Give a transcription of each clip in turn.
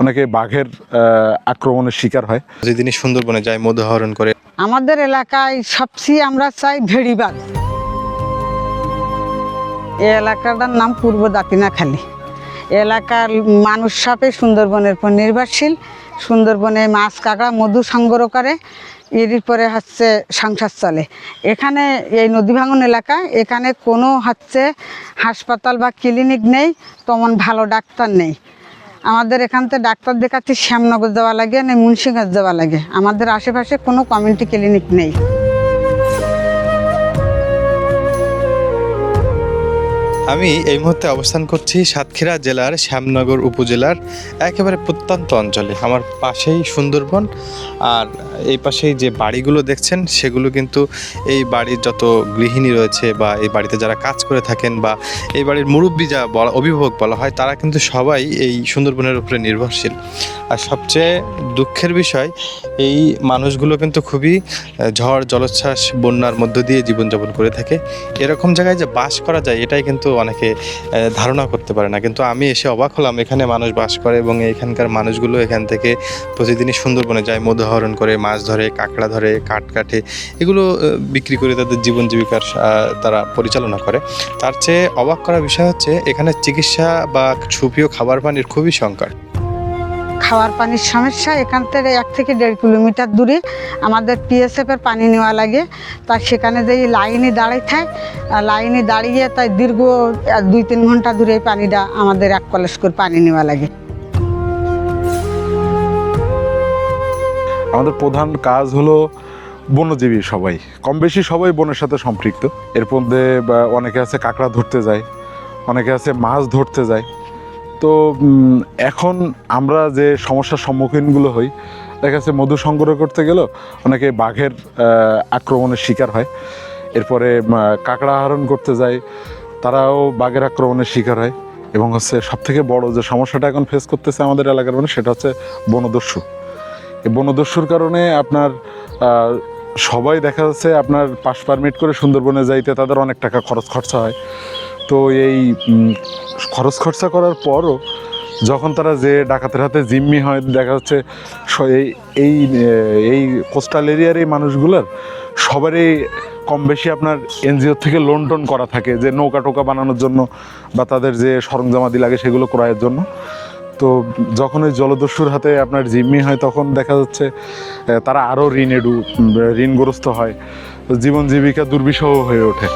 অনেকে বাঘের আক্রমণের শিকার হয়। যেদিনই সুন্দরবনে যায় মধু আহরণ করে। আমাদের এলাকায় সবচেয়ে আমরা চাই ভেড়িবাঁধ। এই এলাকাটার নাম পূর্ব দাতিনাখালী। এলাকার মানুষ সাপে সুন্দরবনের উপর নির্ভরশীল। সুন্দরবনে মাছ কাঁকড়া মধু সংগ্রহ করে, এর পরে হচ্ছে সংসার চলে। এখানে এই নদী ভাঙন এলাকা, এখানে কোনো হচ্ছে হাসপাতাল বা ক্লিনিক নেই, তেমন ভালো ডাক্তার নেই। আমাদের এখান থেকে ডাক্তার দেখাচ্ছি শ্যামনগর যাওয়া লাগে না মুন্সিগঞ্জ যাওয়া লাগে। আমাদের আশেপাশে কোনো কমিউনিটি ক্লিনিক নেই। আমি এই মুহূর্তে অবস্থান করছি সাতক্ষীরা জেলার শ্যামনগর উপজেলার একেবারে প্রত্যন্ত অঞ্চলে। আমার পাশেই সুন্দরবন, আর এই পাশেই যে বাড়িগুলো দেখছেন সেগুলো কিন্তু এই বাড়ির যত গৃহিণী রয়েছে বা এই বাড়িতে যারা কাজ করে থাকেন বা এই বাড়ির মুরব্বী যা বলা অভিভাবক বলা হয়, তারা কিন্তু সবাই এই সুন্দরবনের উপরে নির্ভরশীল। আর সবচেয়ে দুঃখের বিষয়, এই মানুষগুলো কিন্তু খুবই ঝড় জলোচ্ছ্বাস বন্যার মধ্য দিয়ে জীবনযাপন করে থাকে। এরকম জায়গায় যে বাস করা যায় এটাই কিন্তু অনেকে ধারণা করতে পারে না। কিন্তু আমি এসে অবাক হলাম, এখানে মানুষ বাস করে এবং এখানকার মানুষগুলো এখান থেকে প্রতিদিনই সুন্দরবনে যায়, মধু আহরণ করে, মাছ ধরে, কাঁকড়া ধরে, কাঠ কাটে, এগুলো বিক্রি করে তাদের জীবন জীবিকার তারা পরিচালনা করে। তার চেয়ে অবাক করার বিষয় হচ্ছে এখানে চিকিৎসা বা সুপ্রিয় খাবার পানির খুবই সংকট। খাওয়ার পানির সমস্যা। এখান থেকে 1 থেকে 1.5 কিলোমিটার দূরে আমাদের পিএসএফের পানি নেওয়া লাগে। তা সেখানে যে লাইনে দাঁড়িয়ে থাকে, লাইনে দাঁড়িয়ে তাই দীর্ঘ 2-3 ঘন্টা ধরে এই পানিটা আমাদের 1 কলস করে পানি নেওয়া লাগে। আমাদের প্রধান কাজ হলো বন্যজীবী, সবাই কম বেশি সবাই বনের সাথে সম্পৃক্ত। এর মধ্যে অনেকে আছে কাঁকড়া ধরতে যায়, অনেকে আছে মাছ ধরতে যায়। তো এখন আমরা যে সমস্যার সম্মুখীনগুলো হই, দেখা যাচ্ছে মধু সংগ্রহ করতে গেলেও অনেকে বাঘের আক্রমণের শিকার হয়। এরপরে কাঁকড়া আহরণ করতে যায়, তারাও বাঘের আক্রমণের শিকার হয়। এবং হচ্ছে সবথেকে বড় যে সমস্যাটা এখন ফেস করতেছে আমাদের এলাকার মানুষ, সেটা হচ্ছে বনদস্যু। এই বনদস্যুর কারণে আপনার সবাই দেখা যাচ্ছে আপনার পাস পারমিট করে সুন্দরবনে যাইতে তাদের অনেক টাকা খরচা হয়। তো এই খরচা করার পরও যখন তারা যে ডাকাতের হাতে জিম্মি হয়, দেখা যাচ্ছে এই এই কোস্টাল এরিয়ার এই মানুষগুলোর সবারই কম বেশি আপনার এনজিও থেকে লোন টোন করা থাকে, যে নৌকা টোকা বানানোর জন্য বা তাদের যে সরঞ্জামাদি লাগে সেগুলো ক্রয়ের জন্য। তো যখন ওই জলদস্যুর হাতে আপনার জিম্মি হয়, তখন দেখা যাচ্ছে তারা আরও ঋণগ্রস্ত হয়, জীবন জীবিকা দুর্বিষহ হয়ে ওঠে।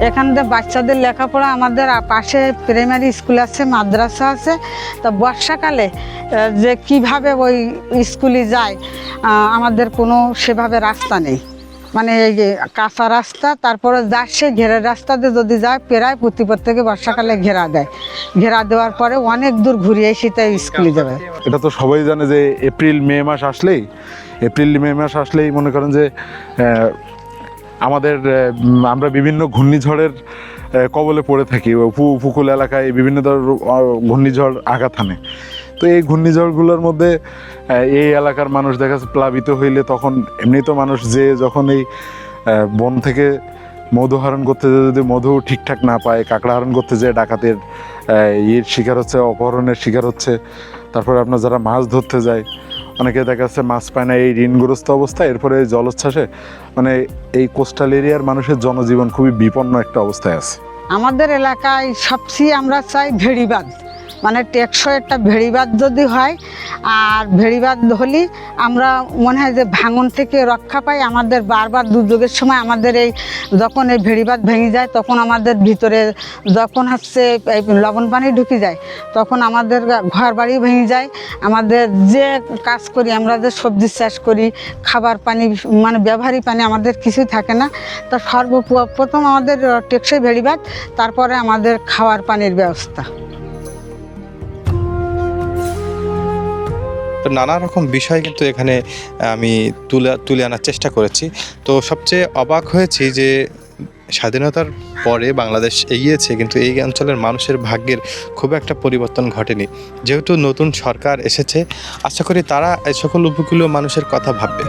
এখানকার বাচ্চাদের লেখাপড়া, আমাদের পাশে প্রাইমারি স্কুল আছে, মাদ্রাসা আছে। তো বর্ষাকালে যে কিভাবে ওই স্কুলে যায়, আমাদের কোনো সেভাবে রাস্তা নেই। মানে এই যে কাঁচা রাস্তা, তারপরে যাচ্ছে ঘেরের রাস্তাতে যদি যায়, প্রায় প্রত্যেকে বর্ষাকালে ঘেরা দেয়। ঘেরা দেওয়ার পরে অনেক দূর ঘুরিয়ে এসে তাই স্কুলে যাবে। এটা তো সবাই জানে যে এপ্রিল মে মাস আসলেই মনে করেন যে আমরা বিভিন্ন ঘূর্ণিঝড়ের কবলে পড়ে থাকি। উপকূল এলাকায় বিভিন্ন ধরনের ঘূর্ণিঝড় আঘাত হানে। তো এই ঘূর্ণিঝড়গুলোর মধ্যে এই এলাকার মানুষ দেখা যাচ্ছে প্লাবিত হইলে, তখন এমনি তো মানুষ যে যখন এই বন থেকে মধু আহরণ করতে যায়, যদি মধু ঠিকঠাক না পায়, কাঁকড়া আহরণ করতে যেয়ে ডাকাতের শিকার হচ্ছে, অপহরণের শিকার হচ্ছে। তারপরে আপনার যারা মাছ ধরতে যায়, অনেকে দেখা যাচ্ছে মাছ পায় না, এই ঋণগ্রস্ত অবস্থা। এরপরে জলোচ্ছ্বাসে মানে এই কোস্টাল এরিয়ার মানুষের জনজীবন খুবই বিপন্ন একটা অবস্থায় আছে। আমাদের এলাকায় সবচেয়ে আমরা চাই ভেড়িবাঁধ, মানে টেকসই একটা ভেড়িবাঁধ যদি হয়। আর ভেড়িবাঁধ হলে আমরা মনে হয় যে ভাঙন থেকে রক্ষা পাই। আমাদের বারবার দুর্যোগের সময় আমাদের যখন এই ভেড়িবাঁধ ভেঙে যায়, তখন আমাদের ভিতরে যখন হচ্ছে এই লবণ পানি ঢুকে যায়, তখন আমাদের ঘর বাড়ি ভেঙে যায়। আমাদের যে কাজ করি, আমরা যে সবজি চাষ করি, খাবার পানি মানে ব্যবহারী পানি আমাদের কিছুই থাকে না। তো সর্বপ্রথম আমাদের টেকসই ভেড়িবাঁধ, তারপরে আমাদের খাওয়ার পানির ব্যবস্থা। তো নানা রকম বিষয় কিন্তু এখানে আমি তুলে আনার চেষ্টা করেছি। তো সবচেয়ে অবাক হয়েছি যে স্বাধীনতার পরে বাংলাদেশ এগিয়েছে, কিন্তু এই অঞ্চলের মানুষের ভাগ্যের খুব একটা পরিবর্তন ঘটেনি। যেহেতু নতুন সরকার এসেছে, আশা করি তারা এই সকল উপকূলীয় মানুষের কথা ভাববে।